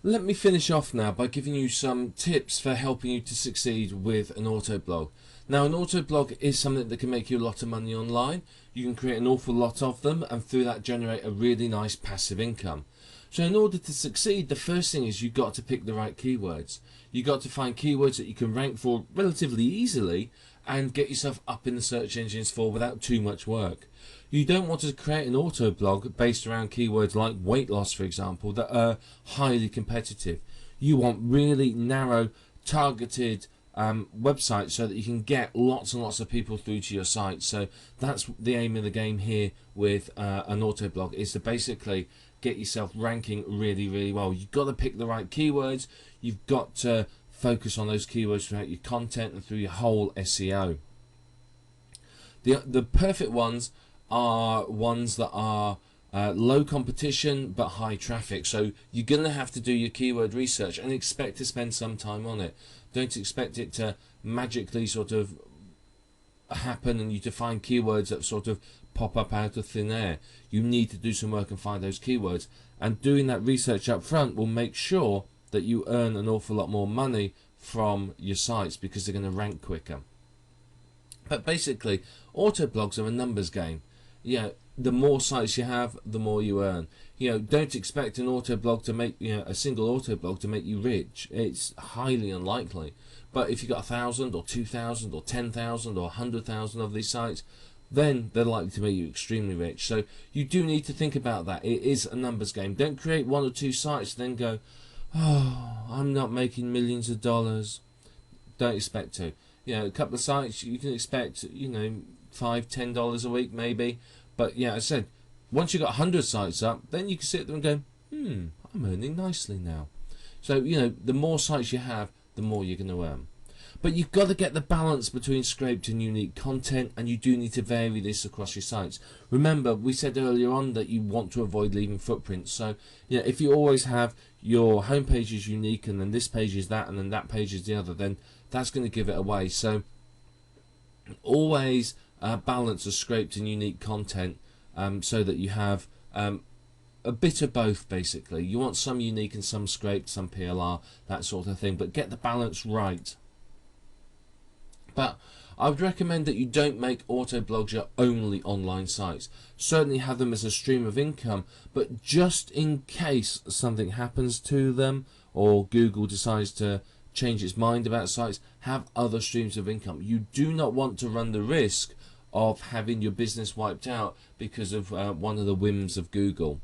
Let me finish off now by giving you some tips for helping you to succeed with an auto blog. Now, an auto blog is something that can make you a lot of money online. You can create an awful lot of them and through that generate a really nice passive income. So in order to succeed, the first thing is you've got to pick the right keywords. You've got to find keywords that you can rank for relatively easily and get yourself up in the search engines for without too much work. You don't want to create an auto blog based around keywords like weight loss, for example, that are highly competitive. You want really narrow, targeted websites so that you can get lots and lots of people through to your site. So that's the aim of the game here with an auto blog, is to basically get yourself ranking really, really well. You've got to pick the right keywords. You've got to focus on those keywords throughout your content and through your whole SEO. The perfect ones are ones that are low competition but high traffic. So you're going to have to do your keyword research and expect to spend some time on it. Don't expect it to magically sort of happen and you to find keywords that sort of pop up out of thin air. You need to do some work and find those keywords, and doing that research up front will make sure that you earn an awful lot more money from your sites because they're going to rank quicker. But basically, auto blogs are a numbers game. The more sites you have, the more you earn. Don't expect an auto blog to make a single auto blog to make you rich. It's highly unlikely. But if you've got 1,000 or 2,000 or 10,000 or 100,000 of these sites, then they're likely to make you extremely rich. So you do need to think about that. It is a numbers game. Don't create one or two sites and then go, oh, I'm not making millions of dollars. Don't expect to. A couple of sites you can expect, $5, $10 a week maybe. But yeah, as I said, once you've got 100 sites up, then you can sit there and go, I'm earning nicely now. So, the more sites you have, the more you're going to earn. But you've got to get the balance between scraped and unique content, and you do need to vary this across your sites. Remember, we said earlier on that you want to avoid leaving footprints. So, if you always have your home page is unique, and then this page is that, and then that page is the other, then that's going to give it away. So, always balance of scraped and unique content so that you have a bit of both. Basically, you want some unique and some scraped, some PLR, that sort of thing, but get the balance right. But I would recommend that you don't make auto blogs your only online sites. Certainly have them as a stream of income, but just in case something happens to them or Google decides to change its mind about sites, have other streams of income. You do not want to run the risk of having your business wiped out because of one of the whims of Google.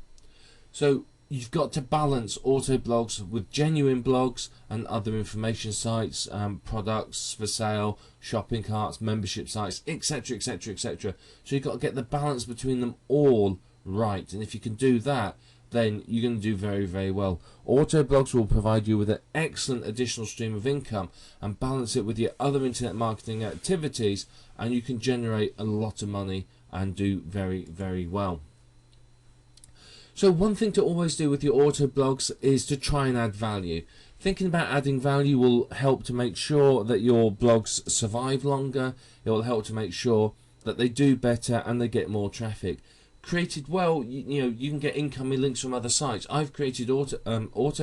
So you've got to balance auto blogs with genuine blogs and other information sites, products for sale, shopping carts, membership sites, etc, etc, etc. So you've got to get the balance between them all right, and if you can do that, then you're going to do very, very well. Auto blogs will provide you with an excellent additional stream of income and balance it with your other internet marketing activities, and you can generate a lot of money and do very, very well. So one thing to always do with your auto blogs is to try and add value. Thinking about adding value will help to make sure that your blogs survive longer. It will help to make sure that they do better and they get more traffic. Created well, you can get incoming links from other sites. I've created auto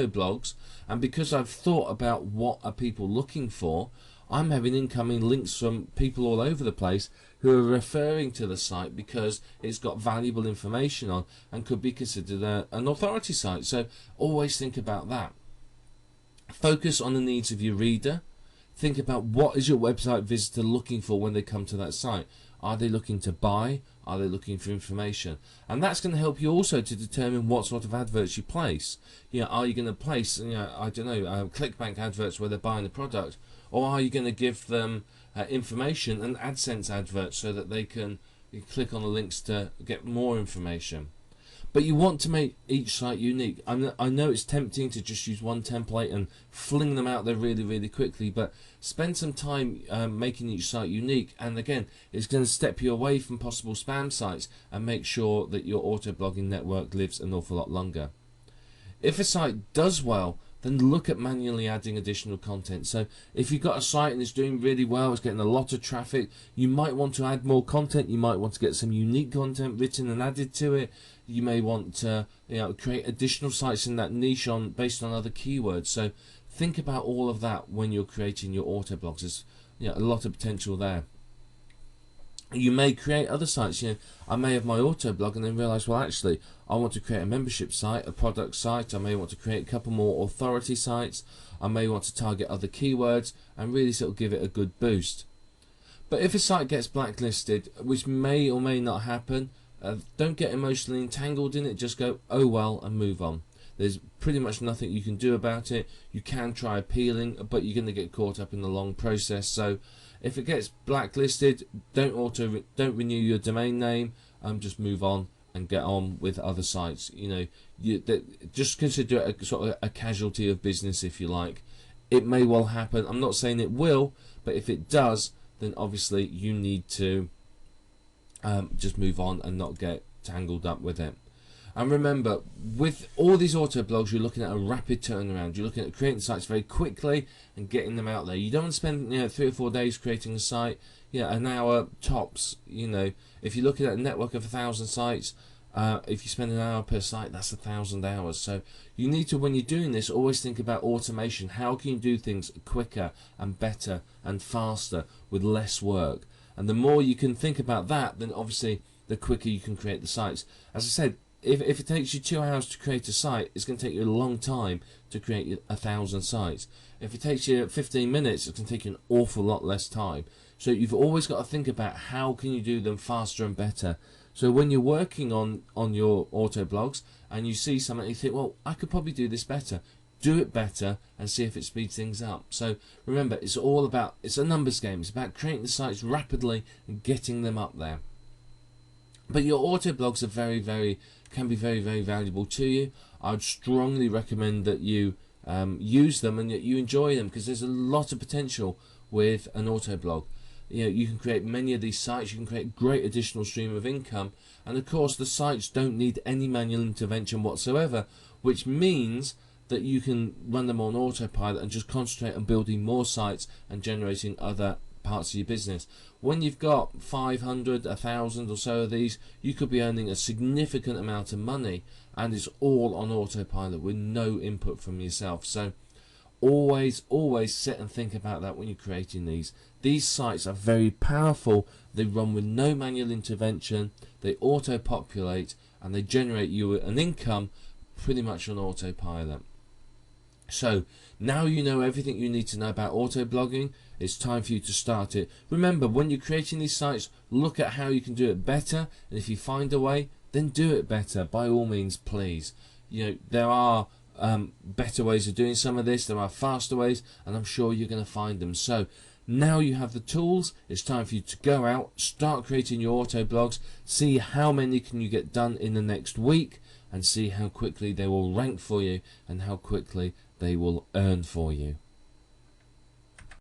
blogs, and because I've thought about what are people looking for, I'm having incoming links from people all over the place who are referring to the site because it's got valuable information on and could be considered an authority site. So always think about that. Focus on the needs of your reader. Think about what is your website visitor looking for when they come to that site. Are they looking to buy? Are they looking for information? And that's going to help you also to determine what sort of adverts you place. Are you going to place, I don't know, ClickBank adverts where they're buying a product, or are you going to give them information and AdSense adverts so that they can click on the links to get more information? But you want to make each site unique. I know it's tempting to just use one template and fling them out there really, really quickly, but spend some time making each site unique, and again, it's going to step you away from possible spam sites and make sure that your auto blogging network lives an awful lot longer. If a site does well, then look at manually adding additional content. So if you've got a site and it's doing really well, it's getting a lot of traffic, you might want to add more content. You might want to get some unique content written and added to it. You may want to, you know, create additional sites in that niche based on other keywords. So think about all of that when you're creating your auto blogs. There's, you know, a lot of potential there. You may create other sites. You know, I may have my auto blog and then realize, well, actually I want to create a membership site, a product site. I may want to create a couple more authority sites. I may want to target other keywords and really sort of give it a good boost. But if a site gets blacklisted, which may or may not happen, don't get emotionally entangled in it. Just go, oh well, and move on. There's pretty much nothing you can do about it. You can try appealing, but you're going to get caught up in the long process. So if it gets blacklisted, don't renew your domain name. Just move on and get on with other sites. You know, just consider it a sort of a casualty of business, if you like. It may well happen. I'm not saying it will, but if it does, then obviously you need to just move on and not get tangled up with it. And remember, with all these auto blogs, you're looking at a rapid turnaround. You're looking at creating sites very quickly and getting them out there. You don't want to spend, you know, 3 or 4 days creating a site. Yeah, an hour tops. You know, if you're looking at a network of 1,000 sites, if you spend an hour per site, that's 1,000 hours. So you need to, when you're doing this, always think about automation. How can you do things quicker and better and faster with less work? And the more you can think about that, then obviously the quicker you can create the sites. As I said, if it takes you 2 hours to create a site, it's going to take you a long time to create 1,000 sites. If it takes you 15 minutes, it's going to take you an awful lot less time. So you've always got to think about how can you do them faster and better. So when you're working on your auto blogs and you see something, you think, well, I could probably do this better. Do it better and see if it speeds things up. So remember, it's all about, it's a numbers game. It's about creating the sites rapidly and getting them up there. But your auto blogs are can be very, very valuable to you. I would strongly recommend that you use them and that you enjoy them, because there's a lot of potential with an auto blog. You know, you can create many of these sites. You can create great additional stream of income, and of course the sites don't need any manual intervention whatsoever, which means that you can run them on autopilot and just concentrate on building more sites and generating other parts of your business. When you've got 500, 1,000 or so of these, you could be earning a significant amount of money, and it's all on autopilot with no input from yourself. So always sit and think about that when you're creating these. These sites are very powerful. They run with no manual intervention, they auto-populate, and they generate you an income pretty much on autopilot. So now you know everything you need to know about auto blogging. It's time for you to start it. Remember, when you're creating these sites, look at how you can do it better, and if you find a way, then do it better. By all means, please. You know, there are better ways of doing some of this. There are faster ways, and I'm sure you're going to find them. So now you have the tools. It's time for you to go out, start creating your auto blogs, see how many can you get done in the next week, and see how quickly they will rank for you and how quickly they will earn for you.